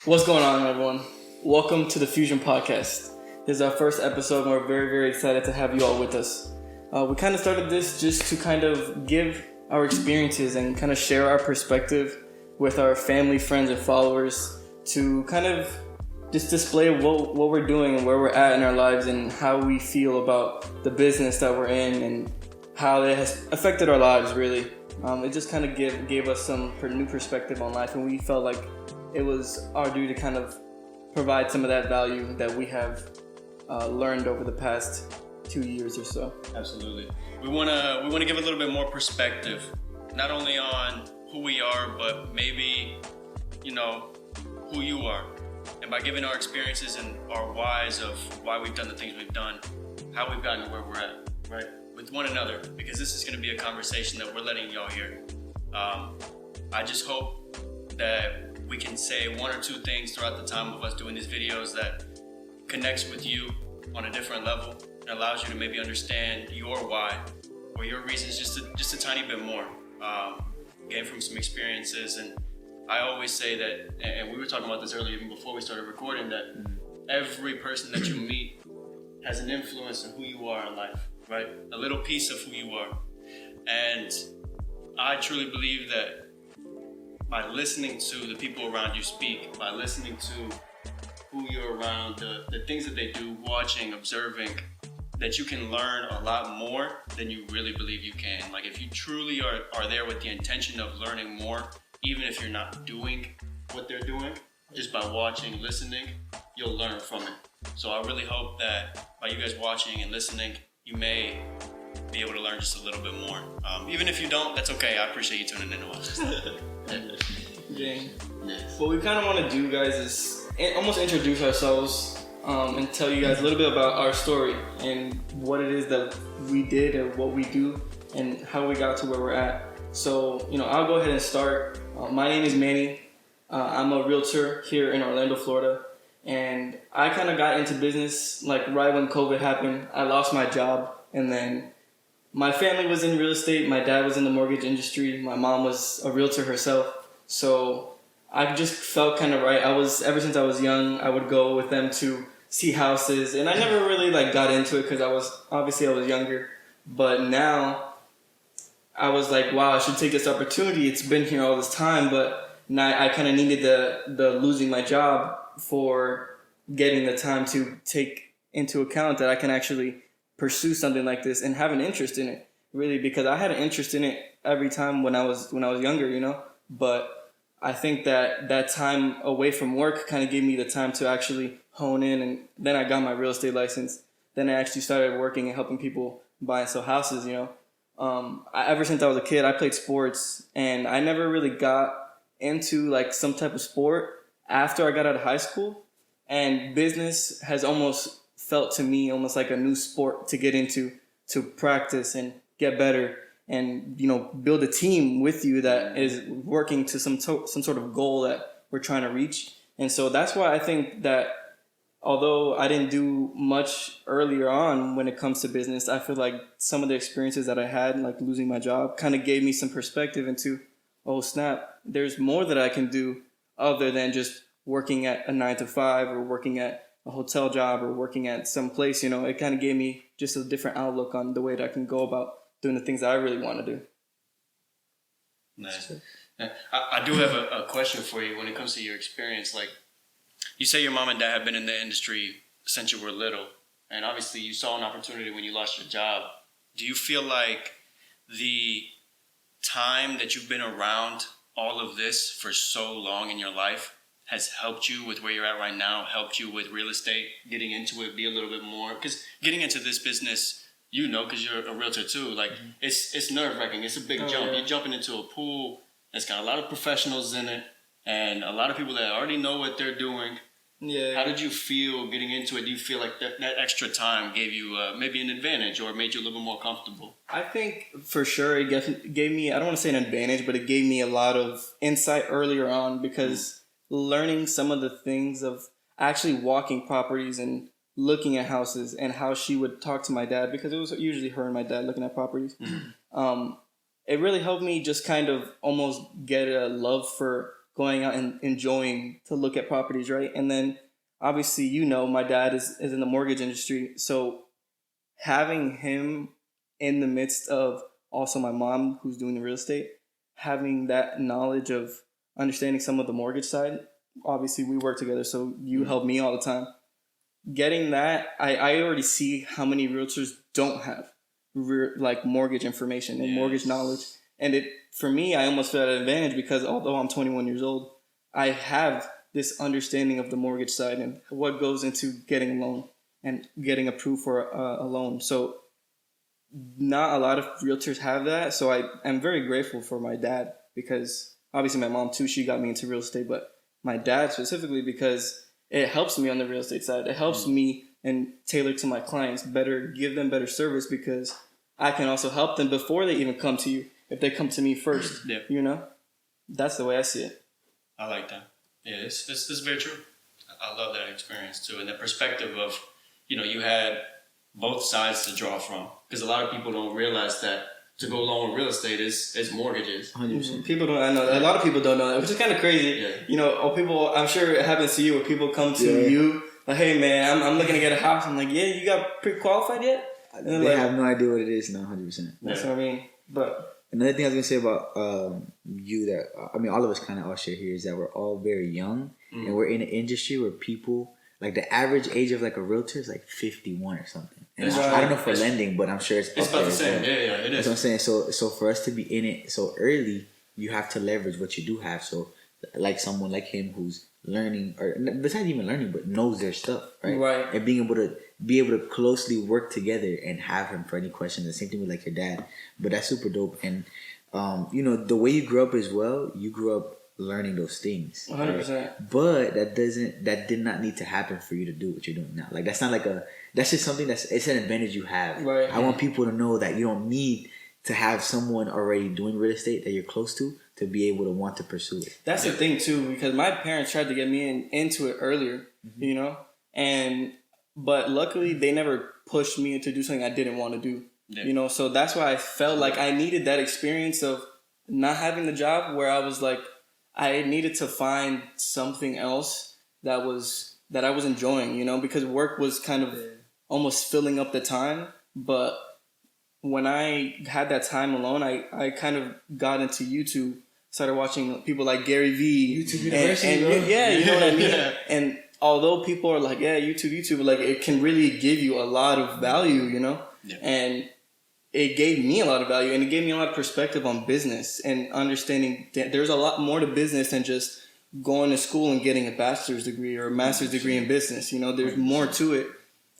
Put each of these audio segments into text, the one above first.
What's going on, everyone? Welcome to the Fusion Podcast. This is our first episode, and we're very, very excited to have you all with us. We kind of started this just to kind of give our experiences and kind of share our perspective with our family, friends, and followers to kind of just display what we're doing and where we're at in our lives and how we feel about the business that we're in and how it has affected our lives, really. It just kind of gave us some new perspective on life, and we felt like it was our duty to kind of provide some of that value that we have learned over the past 2 years or so. Absolutely. We wanna give a little bit more perspective, not only on who we are, but maybe, who you are. And by giving our experiences and our whys of why we've done the things we've done, how we've gotten to where we're at, right? With one another, because this is gonna be a conversation that we're letting y'all hear. I just hope that we can say one or two things throughout the time of us doing these videos that connects with you on a different level and allows you to maybe understand your why or your reasons just a tiny bit more. Gain from some experiences. And I always say that, and we were talking about this earlier even before we started recording, that every person that you meet has an influence on who you are in life, right? A little piece of who you are. And I truly believe that by listening to the people around you speak, by listening to who you're around, the things that they do, watching, observing, that you can learn a lot more than you really believe you can. Like if you truly are there with the intention of learning more, even if you're not doing what they're doing, just by watching, listening, you'll learn from it. So I really hope that by you guys watching and listening, you may be able to learn just a little bit more. Even if you don't, that's okay. I appreciate you tuning in to watch. Dang. What we kind of want to do, guys, is almost introduce ourselves and tell you guys a little bit about our story and what it is that we did and what we do and how we got to where we're at. So, I'll go ahead and start. My name is Manny. I'm a realtor here in Orlando, Florida. And I kind of got into business like right when COVID happened. I lost my job, and then my family was in real estate. My dad was in the mortgage industry. My mom was a realtor herself. So I just felt kind of right. Ever since I was young, I would go with them to see houses. And I never really got into it because I was younger. But now I was like, wow, I should take this opportunity. It's been here all this time. But now I kind of needed the losing my job for getting the time to take into account that I can actually pursue something like this and have an interest in it, really, because I had an interest in it every time when I was younger, but I think that time away from work kind of gave me the time to actually hone in, and then I got my real estate license. Then I actually started working and helping people buy and sell houses, ever since I was a kid, I played sports, and I never really got into some type of sport after I got out of high school, and business has almost felt to me almost like a new sport to get into, to practice and get better and build a team with you that is working to some sort of goal that we're trying to reach. And so that's why I think that although I didn't do much earlier on when it comes to business, I feel like some of the experiences that I had, like losing my job, kind of gave me some perspective into, oh snap, there's more that I can do other than just working at a 9 to 5 or working at a hotel job or working at some place. It kind of gave me just a different outlook on the way that I can go about doing the things that I really want to do. Nice. I do have a question for you when it comes to your experience. Like, you say your mom and dad have been in the industry since you were little, and obviously you saw an opportunity when you lost your job. Do you feel like the time that you've been around all of this for so long in your life has helped you with where you're at right now, helped you with real estate, getting into it, be a little bit more? Because getting into this business, because you're a realtor too, it's nerve-wracking. It's a big jump. You're jumping into a pool that's got a lot of professionals in it and a lot of people that already know what they're doing. Yeah. How did you feel getting into it? Do you feel like that extra time gave you maybe an advantage or made you a little bit more comfortable? I think for sure it gave me, I don't want to say an advantage, but it gave me a lot of insight earlier on, because learning some of the things of actually walking properties and looking at houses and how she would talk to my dad, because it was usually her and my dad looking at properties. It really helped me just kind of almost get a love for going out and enjoying to look at properties, right? And then obviously, my dad is in the mortgage industry. So having him in the midst of also my mom who's doing the real estate, having that knowledge of understanding some of the mortgage side, obviously we work together, so you help me all the time. Getting that, I already see how many realtors don't have like mortgage information and mortgage knowledge. And for me, I almost feel at an advantage because although I'm 21 years old, I have this understanding of the mortgage side and what goes into getting a loan and getting approved for a loan. So not a lot of realtors have that. So I am very grateful for my dad because obviously my mom too, she got me into real estate, but my dad specifically because it helps me on the real estate side. It helps me and tailor to my clients better, give them better service because I can also help them before they even come to you. If they come to me first, that's the way I see it. I like that. Yeah, it's very true. I love that experience too. And the perspective of, you had both sides to draw from. Because a lot of people don't realize that to go along with real estate is mortgages. 100%. People don't. I know that. A lot of people don't know that, which is kind of crazy. Yeah. Or people. I'm sure it happens to you where people come to you like, "Hey, man, I'm looking to get a house." I'm like, "Yeah, you got pre-qualified yet?" And they have no idea what it is now. 100%. That's what I mean. But another thing I was gonna say about you that all of us kind of all share here is that we're all very young and we're in an industry where people like the average age of like a realtor is like 51 or something. And I don't know for lending, but I'm sure it's about the same. Yeah, it is. That's what I'm saying. So for us to be in it so early, you have to leverage what you do have. So like someone like him who's learning, or besides even learning, but knows their stuff, right? Right. And being able to closely work together and have him for any questions. The same thing with like your dad. But that's super dope. And the way you grew up as well, you grew up learning those things. 100%. Right? But that did not need to happen for you to do what you're doing now. Like that's not like that's just something it's an advantage you have. Right. I want people to know that you don't need to have someone already doing real estate that you're close to be able to want to pursue it. That's the thing too, because my parents tried to get me into it earlier, but luckily they never pushed me to do something I didn't want to do. Yeah. So that's why I felt like I needed that experience of not having the job where I was like, I needed to find something else that I was enjoying, because work was kind of almost filling up the time. But when I had that time alone, I kind of got into YouTube, started watching people like Gary Vee. YouTube University, and you know what I mean? Yeah. And although people are like, yeah, YouTube, like it can really give you a lot of value, Yeah. And it gave me a lot of value and it gave me a lot of perspective on business and understanding that there's a lot more to business than just going to school and getting a bachelor's degree or a master's degree in business. There's more to it.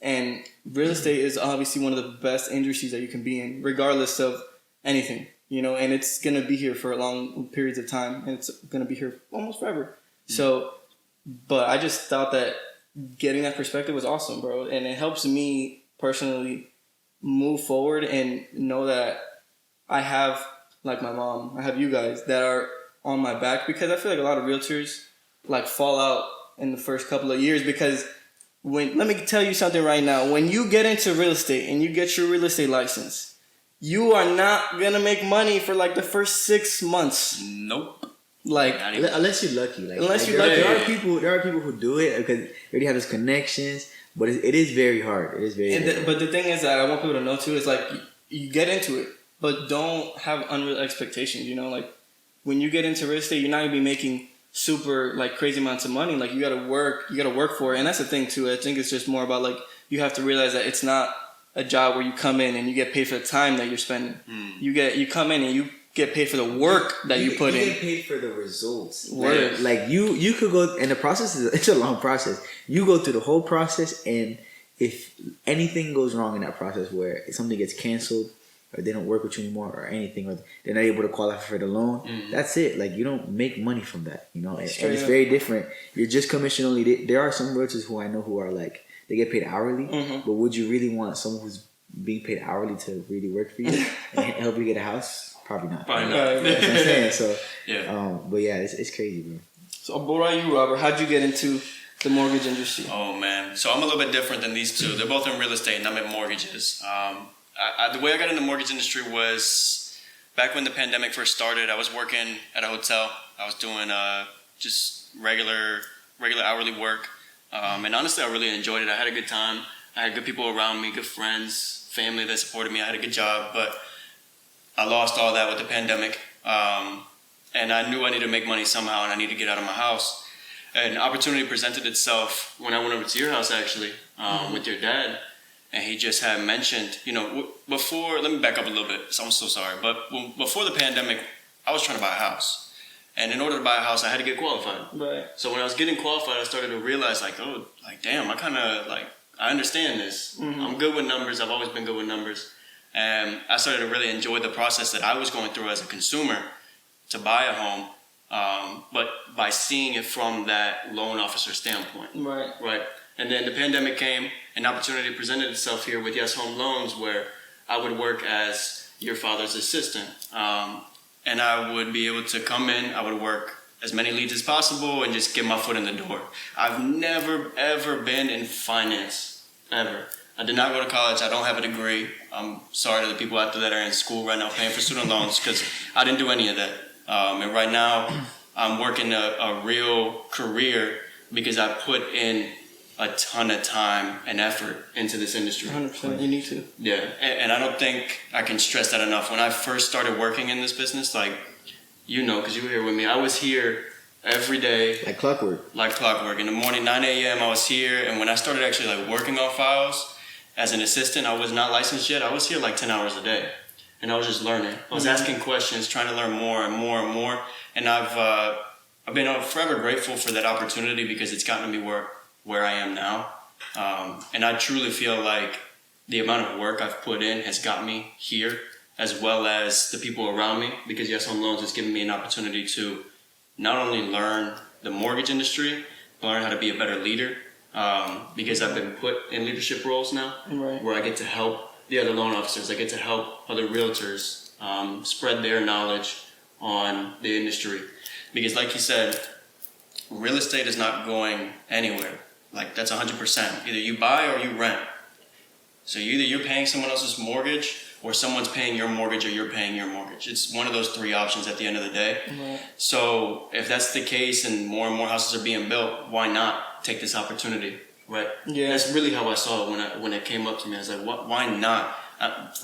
And real estate is obviously one of the best industries that you can be in, regardless of anything, and it's going to be here for long periods of time and it's going to be here almost forever. Mm-hmm. So, but I just thought that getting that perspective was awesome, bro. And it helps me personally move forward and know that I have, like my mom, I have you guys that are on my back, because I feel like a lot of realtors like fall out in the first couple of years because let me tell you something right now. When you get into real estate and you get your real estate license, you are not going to make money for like the first 6 months. Nope. Like unless you're lucky. There are people who do it because they already have those connections. But it is very hard. It is very hard. But the thing is that I want people to know too is like you get into it, but don't have unreal expectations. Like when you get into real estate, you're not gonna be making super like crazy amounts of money. Like you gotta work for it, and that's the thing too. I think it's just more about like you have to realize that it's not a job where you come in and you get paid for the time that you're spending. You come in and you get paid for the work that you put in. You get paid for the results. Like you could go, and the process it's a long process. You go through the whole process, and if anything goes wrong in that process, where something gets canceled, or they don't work with you anymore, or anything, or they're not able to qualify for the loan, that's it. Like you don't make money from that, and it's very different. You're just commission only. There are some realtors who I know who are like they get paid hourly, but would you really want someone who's being paid hourly to really work for you and help you get a house? Probably not. That's what I'm saying. So, yeah. But yeah, it's crazy, bro. So, what about you, Robert? How'd you get into the mortgage industry? Oh man, so I'm a little bit different than these two. They're both in real estate, and I'm in mortgages. The way I got in the mortgage industry was back when the pandemic first started. I was working at a hotel. I was doing just regular hourly work. And honestly, I really enjoyed it. I had a good time. I had good people around me, good friends, family that supported me. I had a good job, but I lost all that with the pandemic. And I knew I needed to make money somehow, and I needed to get out of my house. An opportunity presented itself when I went over to your house, actually, with your dad. And he just had mentioned, before, let me back up a little bit. So I'm so sorry. But before the pandemic, I was trying to buy a house. And in order to buy a house, I had to get qualified. Right. So when I was getting qualified, I started to realize, damn, I understand this. Mm-hmm. I'm good with numbers. I've always been good with numbers. And I started to really enjoy the process that I was going through as a consumer to buy a home, but by seeing it from that loan officer standpoint. Right. And then the pandemic came, an opportunity presented itself here with Yes Home Loans, where I would work as your father's assistant. And I would be able to come in, I would work as many leads as possible and just get my foot in the door. I've never, ever been in finance, ever. I did not go to college. I don't have a degree. I'm sorry to the people out there that are in school right now paying for student loans, because I didn't do any of that. And right now, I'm working a real career because I put in a ton of time and effort into this industry. 100%, you need to. Yeah, and I don't think I can stress that enough. When I first started working in this business, because you were here with me, I was here every day. Like clockwork. In the morning, 9 a.m., I was here. And when I started actually working on files as an assistant, I was not licensed yet. I was here 10 hours a day. And I was just learning. I was asking questions, trying to learn more and more and more. And I've been forever grateful for that opportunity, because it's gotten me where I am now. And I truly feel like the amount of work I've put in has got me here, as well as the people around me, because Yes Home Loans has given me an opportunity to not only learn the mortgage industry, but learn how to be a better leader, because I've been put in leadership roles now, where I get to help the other loan officers. I get to help other realtors spread their knowledge on the industry. Because like you said, real estate is not going anywhere. That's 100%. Either you buy or you rent. So either you're paying someone else's mortgage, or someone's paying your mortgage, or you're paying your mortgage. It's one of those three options at the end of the day. Right. So if that's the case and more houses are being built, why not take this opportunity? Right? Yeah. That's really how I saw it when it came up to me. I was like, why not?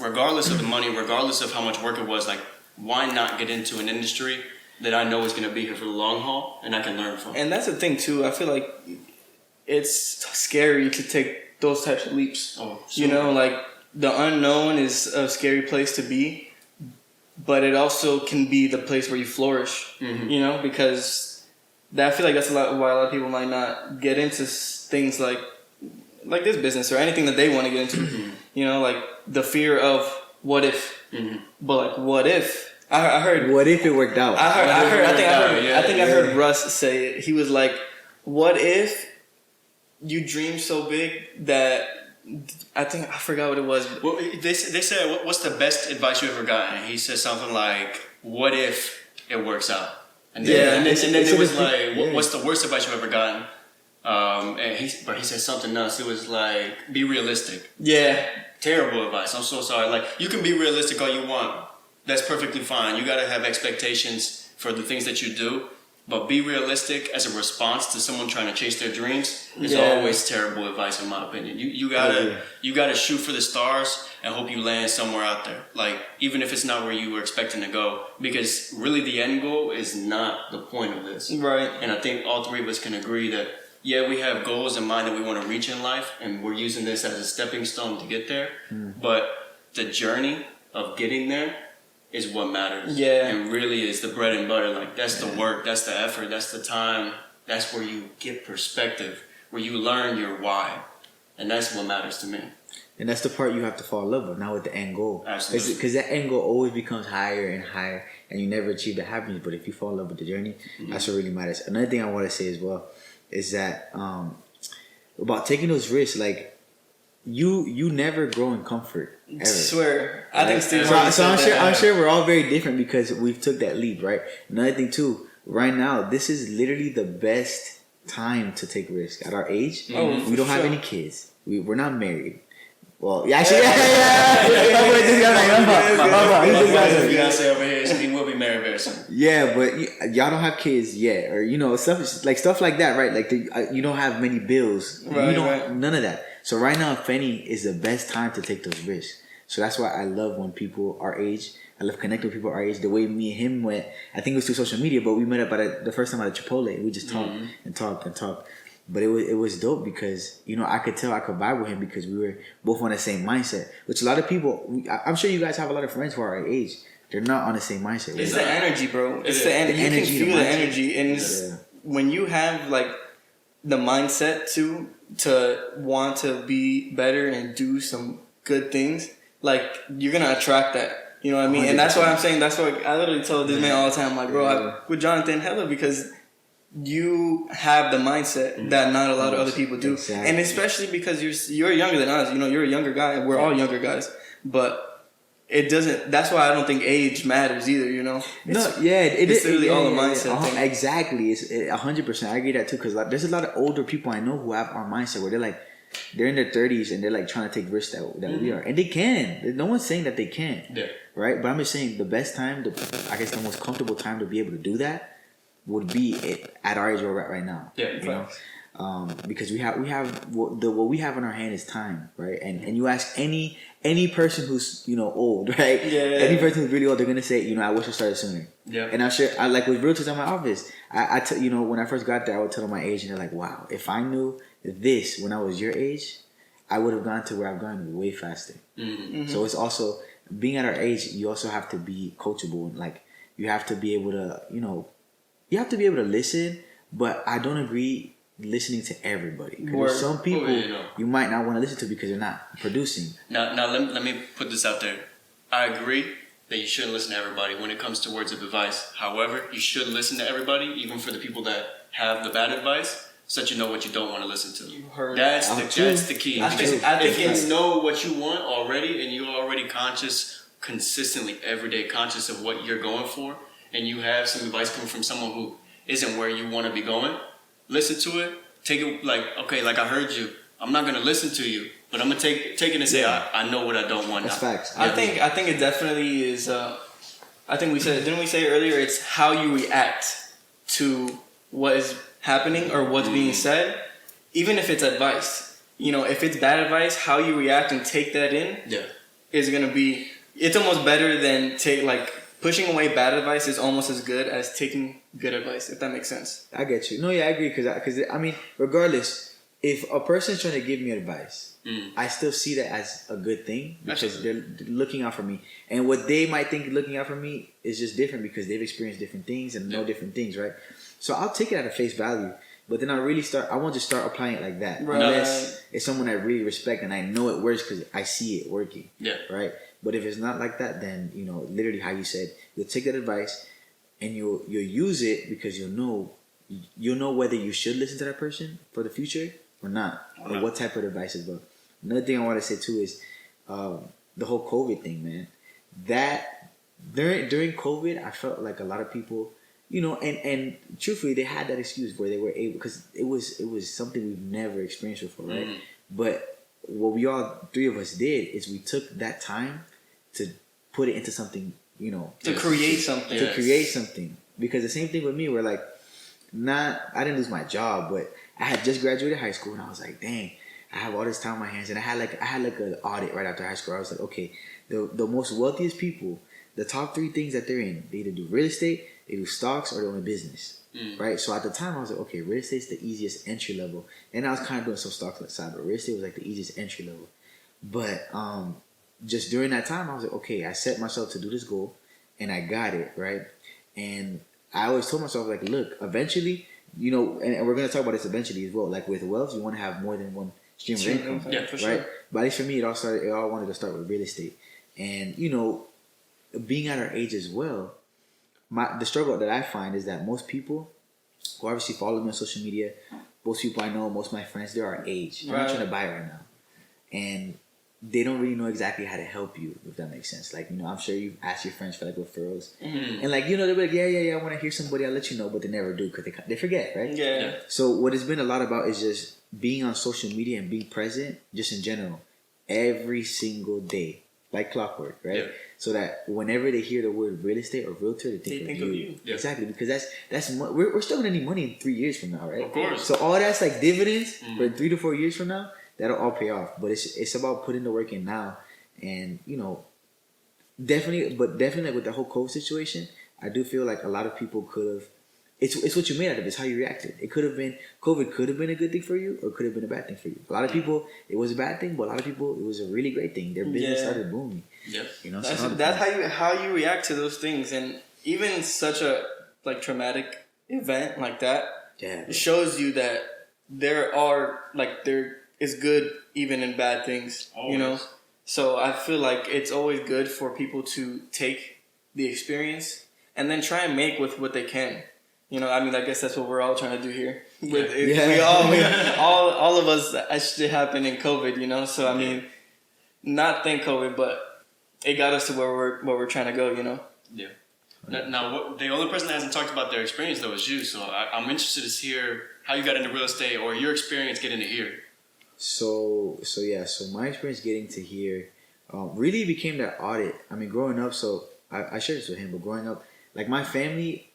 Regardless of the money, regardless of how much work it was, why not get into an industry that I know is going to be here for the long haul and I can learn from? And that's the thing too. I feel like it's scary to take those types of leaps. Oh, sure. The unknown is a scary place to be, but it also can be the place where you flourish. Mm-hmm. Because I feel like that's why a lot of people might not get into things like this business or anything that they want to get into. Mm-hmm. The fear of what if. Mm-hmm. But what if? I heard. What if it worked out? I think I heard Russ say it. He was like, "What if you dream so big that." I forgot what it was. Well, they said, "What's the best advice you ever gotten?" He said something like, "What if it works out?" And then it was like, "What's the worst advice you've ever gotten?" And he said something else. It was like, "Be realistic." Yeah. Terrible advice. I'm so sorry. You can be realistic all you want. That's perfectly fine. You got to have expectations for the things that you do. But be realistic as a response to someone trying to chase their dreams is always terrible advice, in my opinion. You gotta shoot for the stars and hope you land somewhere out there. Even if it's not where you were expecting to go, because really the end goal is not the point of this. Right. And I think all three of us can agree that we have goals in mind that we want to reach in life, and we're using this as a stepping stone to get there. But the journey of getting there is what matters. Yeah. And really is the bread and butter. That's the work, that's the effort, that's the time. That's where you get perspective, where you learn your why. And that's what matters to me. And that's the part you have to fall in love with, not with the end goal. Absolutely. Because that end goal always becomes higher and higher, and you never achieve the happiness. But if you fall in love with the journey, that's what really matters. Another thing I want to say as well is that about taking those risks, you never grow in comfort. Ever. I swear. I think Steve. So I'm sure we're all very different because we've took that leap, right? Another thing too, right now, this is literally the best time to take risks. At our age, we don't have any kids. We're not married. Well, actually, Fiance over here, so he will be get married very soon. Yeah, but y'all don't have kids yet, or stuff like that, right? Like you don't have many bills. Right, you don't none of that. So right now, Fenny is the best time to take those risks. So that's why I love when people our age. I love connecting with people our age. The way me and him went, I think it was through social media, but we met up at the first time at a Chipotle. We just talked and talked and talked. But it was dope because I could tell I could vibe with him because we were both on the same mindset. Which a lot of people, I'm sure you guys have a lot of friends who are our age. They're not on the same mindset. It's the energy, bro. It's the energy. You can feel the energy, and when you have like the mindset to want to be better and do some good things, like you're gonna attract that. You know what I mean? 100%. And that's why I'm saying. That's why I literally tell this man all the time, like, bro, I'm with Jonathan hella because you have the mindset that not a lot of other people do, and especially because you're younger than us. You're a younger guy, and we're all younger guys, but. It doesn't. That's why I don't think age matters either. It's literally all a mindset thing. Exactly, it's 100%. I agree that too because there's a lot of older people I know who have our mindset where they're in their 30s and they're like trying to take risks that we are, and they can. No one's saying that they can't. Yeah. Right, but I'm just saying the best time, I guess the most comfortable time to be able to do that would be at our age where we're at right now. Yeah. Because we have what we have in our hand is time, right? And you ask any person who's old, right? Yeah. Any person who's really old, they're gonna say, I wish I started sooner. Yeah. And I'm sure, I like with realtors in my office, when I first got there, I would tell them my age, and they're like, wow, if I knew this when I was your age, I would have gone to where I've gone way faster. Mm-hmm. So it's also being at our age, you also have to be coachable, and like you have to be able to, you have to be able to listen. But I don't agree listening to everybody. There's some people you might not want to listen to because they're not producing. Now let me put this out there. I agree that you shouldn't listen to everybody when it comes to words of advice. However, you should listen to everybody, even for the people that have the bad advice, so that you know what you don't want to listen to. That's the key. I think you know what you want already, and you're already consistently every day conscious of what you're going for, and you have some advice coming from someone who isn't where you want to be going. Listen to it. Take it like I heard you. I'm not gonna listen to you, but I'm gonna take it and say I know what I don't want. That's facts. I think it definitely is. I think didn't we say earlier? It's how you react to what is happening or what's being said, even if it's advice. If it's bad advice, how you react and take that in is gonna be. It's almost better than pushing away bad advice is almost as good as taking good advice, if that makes sense. I get you. No, yeah, I agree. Because I mean, regardless, if a person's trying to give me advice, I still see that as a good thing because they're looking out for me. And what they might think looking out for me is just different because they've experienced different things and know different things, right? So I'll take it at a face value. But then I won't just start applying it like that. Right. Unless it's someone I really respect and I know it works because I see it working. Yeah. Right? But if it's not like that, then, literally how you said, you'll take that advice and you'll use it because you'll know whether you should listen to that person for the future or not. Or what type of advice is about. Another thing I want to say too is the whole COVID thing, man. That during COVID, I felt like a lot of people, and truthfully, they had that excuse where they were able, because it was something we've never experienced before, right? Mm-hmm. But what we all three of us did is we took that time to put it into something, to create something. To create something. Because the same thing with me, where I didn't lose my job, but I had just graduated high school and I was like, dang, I have all this time on my hands. And I had an audit right after high school. I was like, okay, the most wealthiest people, the top 3 things that they're in, they either do real estate, they do stocks, or they own a business. Right? So at the time I was like, okay, real estate's the easiest entry level. And I was kind of doing some stocks on the side, but real estate was like the easiest entry level. But just during that time I was like, okay, I set myself to do this goal and I got it, right? And I always told myself, like, look, eventually, and we're gonna talk about this eventually as well. Like with wealth, you want to have more than one stream of income. Yeah, for sure. Right? But at least for me, it all wanted to start with real estate. And being at our age as well, the struggle that I find is that most people who obviously follow me on social media, most people I know, most of my friends, they're our age. They're not trying to buy right now. And they don't really know exactly how to help you, if that makes sense. Like, I'm sure you've asked your friends for referrals. Mm-hmm. And they'll be like, yeah, I want to hear somebody, I'll let you know, but they never do because they forget, right? Yeah. So what it's been a lot about is just being on social media and being present just in general. Every single day. like clockwork, right? Yeah. So that whenever they hear the word real estate or realtor, they think of you. Yeah. Exactly, because we're still gonna need money in 3 years from now, right? Of course. So all that's like dividends for 3 to 4 years from now, that'll all pay off. But it's about putting the work in now, and definitely with the whole COVID situation, I do feel like a lot of people could have. It's what you made out of it. It's how you reacted. COVID could have been a good thing for you, or could have been a bad thing for you. A lot of people, it was a bad thing, but a lot of people, it was a really great thing. Their business started booming. Yep. That's how you react to those things, and even such a traumatic event like that, it shows you that there is good even in bad things. Always. So I feel like it's always good for people to take the experience and then try and make with what they can. I guess that's what we're all trying to do here. All of us, that shit happened in COVID, So not thank COVID, but it got us to where we're trying to go, Yeah. Now, the only person that hasn't talked about their experience though is you. So I'm interested to hear how you got into real estate or your experience getting to here. So my experience getting to here really became that audit. Growing up, so I shared this with him, but growing up, like my family,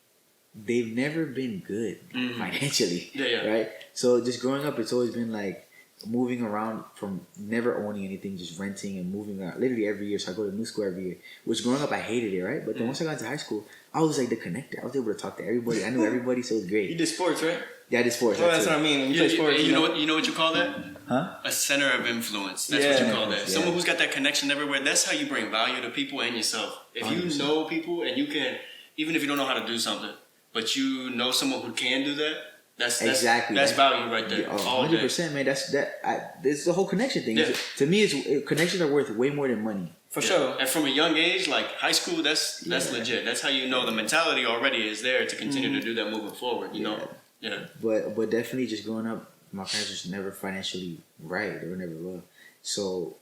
they've never been good financially, right? So just growing up, it's always been like moving around from never owning anything, just renting and moving around literally every year. So I go to new school every year, which growing up, I hated it, right? But then once I got into high school, I was like the connector. I was able to talk to everybody. I knew everybody, so it was great. You did sports, right? Yeah, I did sports. Oh, that's what I mean. You play sports. You know what you call that? Huh? A center of influence. That's what you call that. Someone who's got that connection everywhere. That's how you bring value to people and yourself. If 100%. You know people and you can, even if you don't know how to do something, but you know someone who can do that, that's value right there. 100%, man. It's the whole connection thing. Yeah. To me, connections are worth way more than money. For sure. And from a young age, like high school, that's legit. That's how you know the mentality already is there to continue to do that moving forward. You know. Yeah. But definitely, just growing up, my parents were never financially right. They were never well. So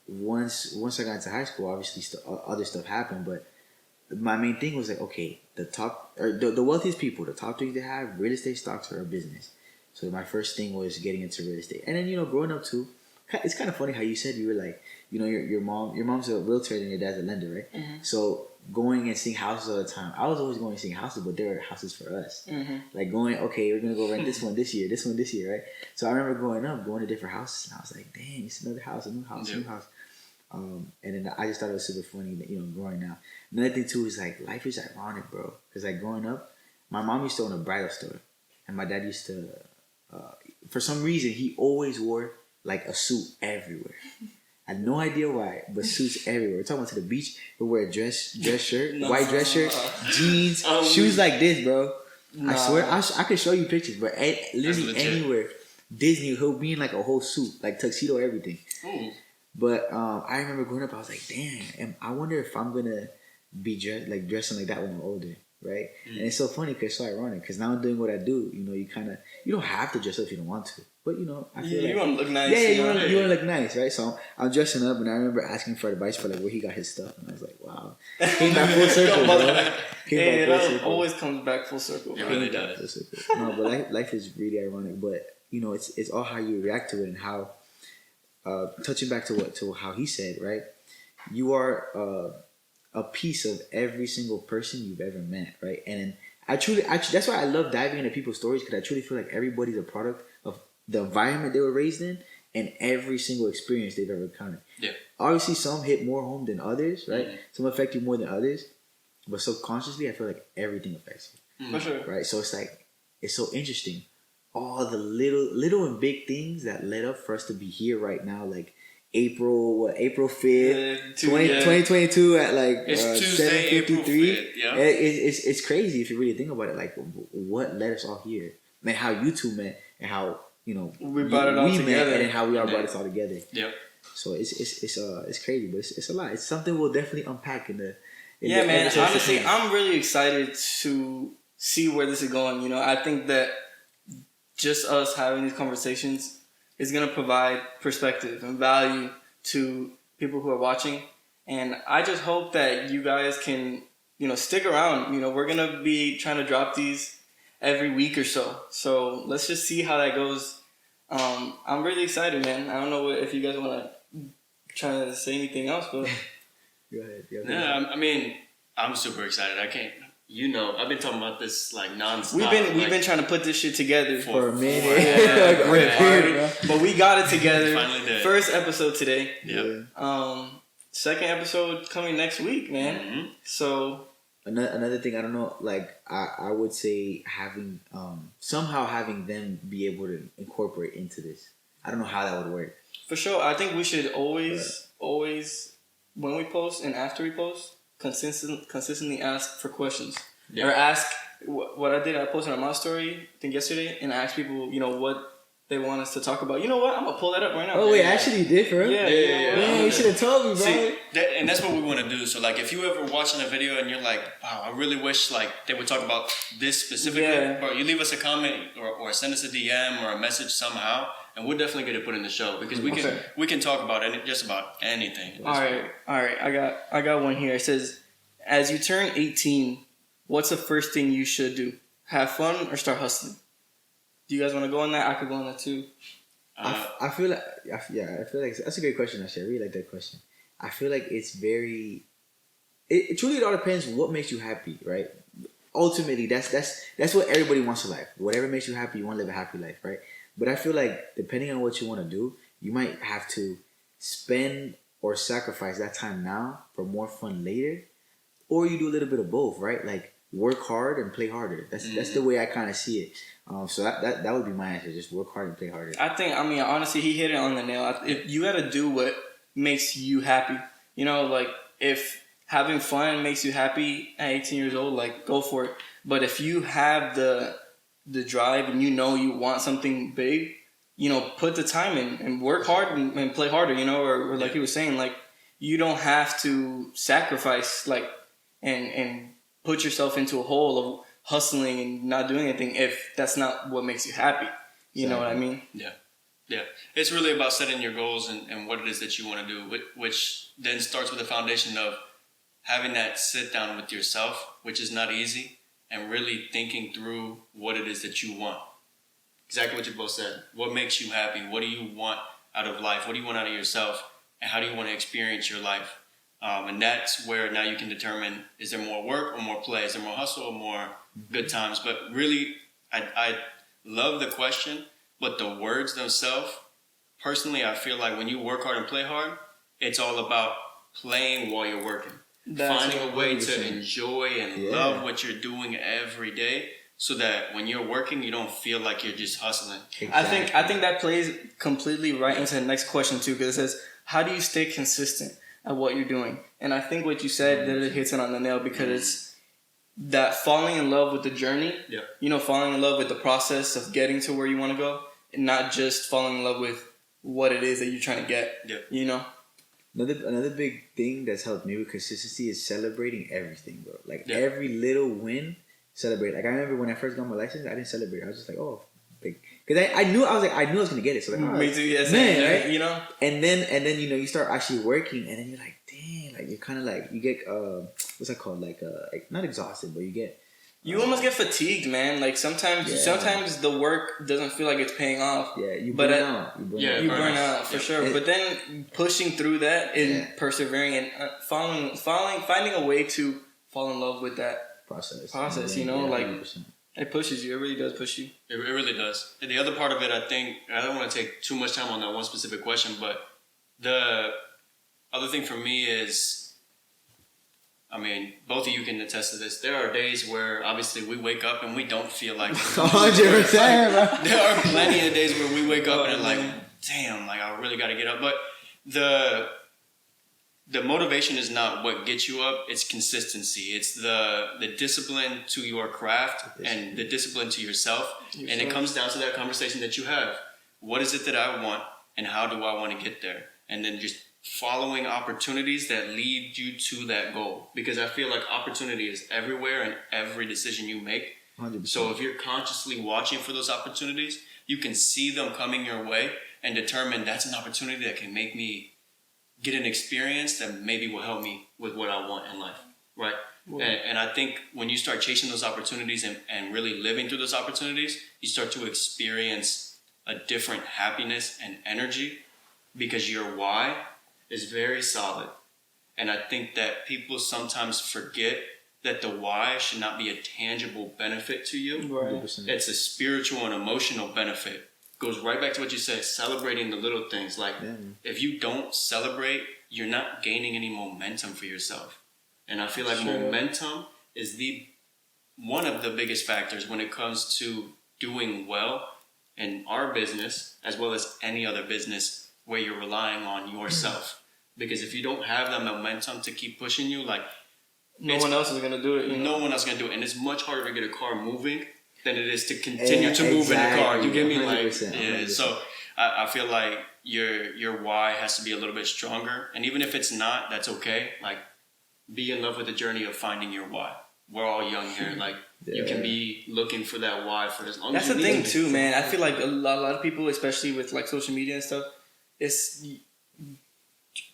once I got into high school, obviously other stuff happened. But my main thing was like, okay, the wealthiest people, the top things they have, real estate, stocks, or a business. So my first thing was getting into real estate, and then growing up too, it's kind of funny how you said you were like, your mom's a realtor and your dad's a lender, right? Mm-hmm. So going and seeing houses all the time, I was always going and seeing houses, but there were houses for us. Mm-hmm. Like okay, we're gonna go rent this one this year, right? So I remember growing up, going to different houses, and I was like, dang, it's another house, a new house, new house. And then I just thought it was super funny that, growing up. Another thing too is like, life is ironic, bro. Because like growing up, my mom used to own a bridal store, and my dad used to, for some reason, he always wore like a suit everywhere. I had no idea why, but suits everywhere. We're talking about to the beach, he'll wear a dress shirt, white dress shirt, jeans, shoes like this, bro. I swear, I could show you pictures, but literally anywhere, Disney, he'll be in like a whole suit, like tuxedo, everything. Ooh. But I remember growing up, I was like, damn, I wonder if I'm gonna be dressing like that when I'm older, right? Mm. And it's so funny because it's so ironic. Because now I'm doing what I do, you don't have to dress up if you don't want to, but I feel like you want to look nice. Yeah, you want to look nice, right? So I'm dressing up, and I remember asking for advice for like where he got his stuff, and I was like, wow, came back full circle, bro. It always comes back full circle. It really does. No, but life is really ironic, but it's all how you react to it and how. Touching back to how he said, right? You are a piece of every single person you've ever met, right? And I truly, that's why I love diving into people's stories, because I truly feel like everybody's a product of the environment they were raised in and every single experience they've ever encountered. Yeah. Obviously, some hit more home than others, right? Mm-hmm. Some affect you more than others, but subconsciously, I feel like everything affects you. Mm-hmm. For sure. Right? So it's so interesting. All the little and big things that led up for us to be here right now, like April 5th, 2022 at like 7:53. Yeah, it's crazy if you really think about it. Like what led us all here, and how you two met, and how we brought it all together, and how we all brought it all together. Yep. So it's crazy, but it's a lot. It's something we'll definitely unpack in the. Man. Honestly, I'm really excited to see where this is going. I think that just us having these conversations is going to provide perspective and value to people who are watching. And I just hope that you guys can, stick around. We're going to be trying to drop these every week or so. So let's just see how that goes. I'm really excited, man. I don't know if you guys want to try to say anything else, but Go ahead. Yeah, I mean, I'm super excited. I can't. I've been talking about this like nonstop. We've been trying to put this shit together for a minute. But we got it together. Finally did. First episode today. Yep. Second episode coming next week, man. Mm-hmm. So another thing, I don't know. Like I would say having somehow having them be able to incorporate into this. I don't know how that would work. For sure, I think we should always when we post and after we post, consistently ask for questions or ask what I did. I posted on my story I think yesterday and I asked people, what they want us to talk about. You know what? I'm gonna pull that up right now. Oh wait, actually you did, bro. Yeah. You should have told me, bro. See, and that's what we want to do. So like, if you ever watching a video and you're like, wow, I really wish like they would talk about this specifically, bro, you leave us a comment or send us a DM or a message somehow. And we'll definitely get it put in the show because we can talk about just about anything. All right. I got one here. It says, as you turn 18, what's the first thing you should do? Have fun or start hustling? Do you guys want to go on that? I could go on that too. I feel like that's a great question. Actually, I really like that question. I feel like it's very. It truly it all depends what makes you happy, right? Ultimately, that's what everybody wants in life. Whatever makes you happy, you want to live a happy life, right? But I feel like depending on what you want to do, you might have to spend or sacrifice that time now for more fun later, or you do a little bit of both, right? Like work hard and play harder. That's the way I kind of see it. So that would be my answer. Just work hard and play harder. Honestly, he hit it on the nail. If you got to do what makes you happy, like if having fun makes you happy at 18 years old, like go for it. But if you have the drive and you want something big, put the time in and work hard and play harder, or like he was saying, like you don't have to sacrifice like and put yourself into a hole of hustling and not doing anything if that's not what makes you happy. You know what I mean? Yeah. It's really about setting your goals and what it is that you want to do, which then starts with the foundation of having that sit down with yourself, which is not easy. And really thinking through what it is that you want. Exactly what you both said. What makes you happy? What do you want out of life? What do you want out of yourself? And how do you want to experience your life? And that's where now you can determine, is there more work or more play? Is there more hustle or more good times? But really, I love the question, but the words themselves, personally, I feel like when you work hard and play hard, it's all about playing while you're working. Finding a way to enjoy and love what you're doing every day so that when you're working, you don't feel like you're just hustling. Exactly. I think that plays completely right into the next question too, because it says, how do you stay consistent at what you're doing? And I think what you said literally hits it on the nail because it's that falling in love with the journey, falling in love with the process of getting to where you want to go and not just falling in love with what it is that you're trying to get, Another big thing that's helped me with consistency is celebrating everything, bro. Like every little win, celebrate. Like I remember when I first got my license, I didn't celebrate. I was just like, oh, big, because I knew I was gonna get it. So like, me too, yes, man, right? And then you start actually working, and then you're like, dang, like you're kind of like you get what's that called? Like not exhausted, but you get. You almost get fatigued, man. Like sometimes the work doesn't feel like it's paying off. Yeah, you burn out. You burn out for sure. But then pushing through that and persevering and finding a way to fall in love with that process. It pushes you. It really does push you. It really does. And the other part of it, I think, I don't want to take too much time on that one specific question, but the other thing for me is, both of you can attest to this. There are days where obviously we wake up and we don't feel like 100%. There are plenty of days where we wake up and like, damn, like I really got to get up. But the motivation is not what gets you up. It's consistency. It's the discipline to your craft and the discipline to yourself. And it comes down to that conversation that you have. What is it that I want and how do I want to get there? And then just following opportunities that lead you to that goal, because I feel like opportunity is everywhere in every decision you make. 100%. So if you're consciously watching for those opportunities, you can see them coming your way and determine that's an opportunity that can make me get an experience that maybe will help me with what I want in life, right? And I think when you start chasing those opportunities and really living through those opportunities, you start to experience a different happiness and energy because your why is very solid. And I think that people sometimes forget that the why should not be a tangible benefit to you. Right. It's a spiritual and emotional benefit. Goes right back to what you said, celebrating the little things. Like, if you don't celebrate, you're not gaining any momentum for yourself. And I feel like momentum is one of the biggest factors when it comes to doing well in our business, as well as any other business where you're relying on yourself. Because if you don't have that momentum to keep pushing you, like, no one else is going to do it. No one else is going to do it. And it's much harder to get a car moving than it is to continue to move in a car. You get me? 100%. So I feel like your why has to be a little bit stronger. And even if it's not, that's okay. Like, be in love with the journey of finding your why. We're all young here. Like, you can be looking for that why for as long as you need. That's the thing too, man. I feel like a lot of people, especially with like social media and stuff,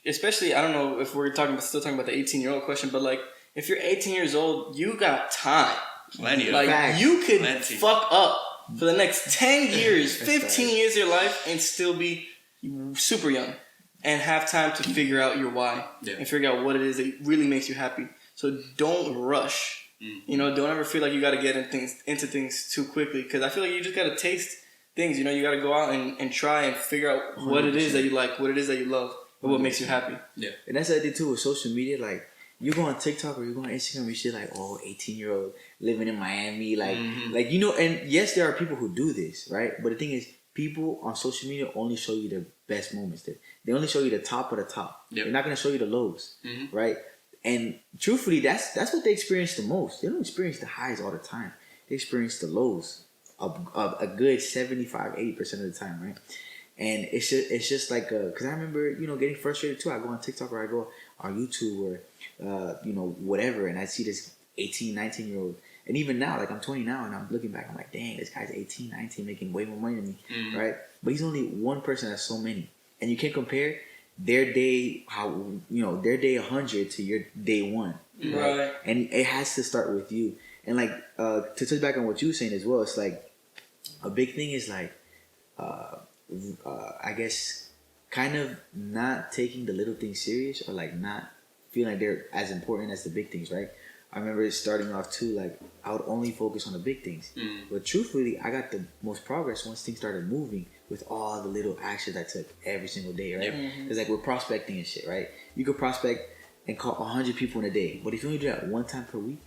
especially, I don't know if we're still talking about the 18-year-old question, but like, if you're 18 years old, you got time. Plenty of like facts. You could fuck up for the next 10 years, 15 years of your life, and still be super young and have time to figure out your why and figure out what it is that really makes you happy. So don't rush. You know, don't ever feel like you got to get into things too quickly, because I feel like you just got to taste things. You know, you got to go out and try and figure out what 100%. It is that you like, what it is that you love, and what makes you happy. Yeah, and that's the idea too with social media. Like, you go on TikTok or you go on Instagram, you see like, 18-year-old living in Miami, like you know. And yes, there are people who do this, right? But the thing is, people on social media only show you the best moments. They only show you the top of the top. They're not going to show you the lows, right? And truthfully, that's what they experience the most. They don't experience the highs all the time. They experience the lows a good 75-80% of the time, right? And it's just like, because I remember, you know, getting frustrated too. I go on TikTok or I go on YouTube or, you know, whatever, and I see this 18, 19-year-old. And even now, like, I'm 20 now, and I'm looking back, I'm like, dang, this guy's 18, 19, making way more money than me, right? But he's only one person that's so many. And you can't compare their day, their day 100 to your day 1. Right? And it has to start with you. And, like, to touch back on what you were saying as well, it's like, a big thing is, like, I guess, kind of not taking the little things serious, or like not feeling like they're as important as the big things, right? I remember starting off too, like, I would only focus on the big things. But truthfully, I got the most progress once things started moving with all the little actions I took every single day, right? It's like we're prospecting and shit, right? You could prospect and call 100 people in a day, but if you only do that one time per week,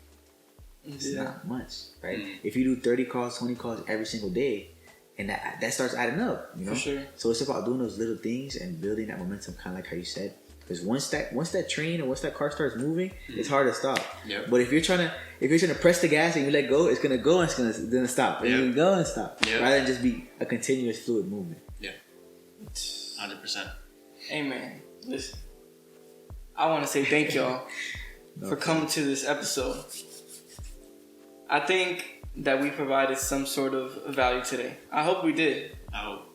it's not much, right? If you do 30 calls, 20 calls every single day, and that starts adding up, you know? For sure. So it's about doing those little things and building that momentum, kind of like how you said. Because once that train or once that car starts moving, it's hard to stop. But if you're trying to press the gas and you let go, it's gonna go and it's gonna stop. And you go and stop. Rather than just be a continuous fluid movement. 100%. Hey man, listen. I want to say thank y'all for coming to this episode. I think that we provided some sort of value today. I hope we did. I hope.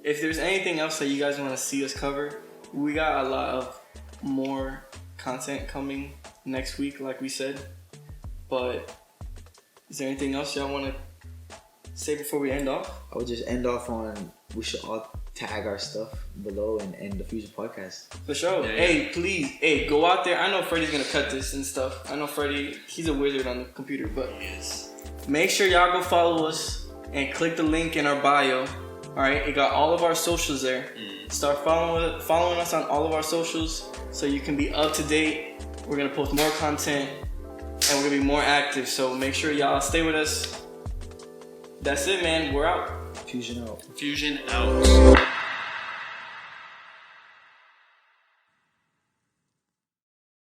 If there's anything else that you guys want to see us cover, we got a lot of more content coming next week, like we said. But is there anything else y'all want to say before we end off? I would just end off on, we should all tag our stuff below and the Fusion Podcast. For sure. Hey, please, go out there. I know Freddie's going to cut this and stuff. I know Freddie, he's a wizard on the computer, but make sure y'all go follow us and click the link in our bio. All right, it got all of our socials there. Start following us on all of our socials so you can be up to date. We're going to post more content and we're going to be more active. So make sure y'all stay with us. That's it, man. We're out. Fusion out. Fusion out.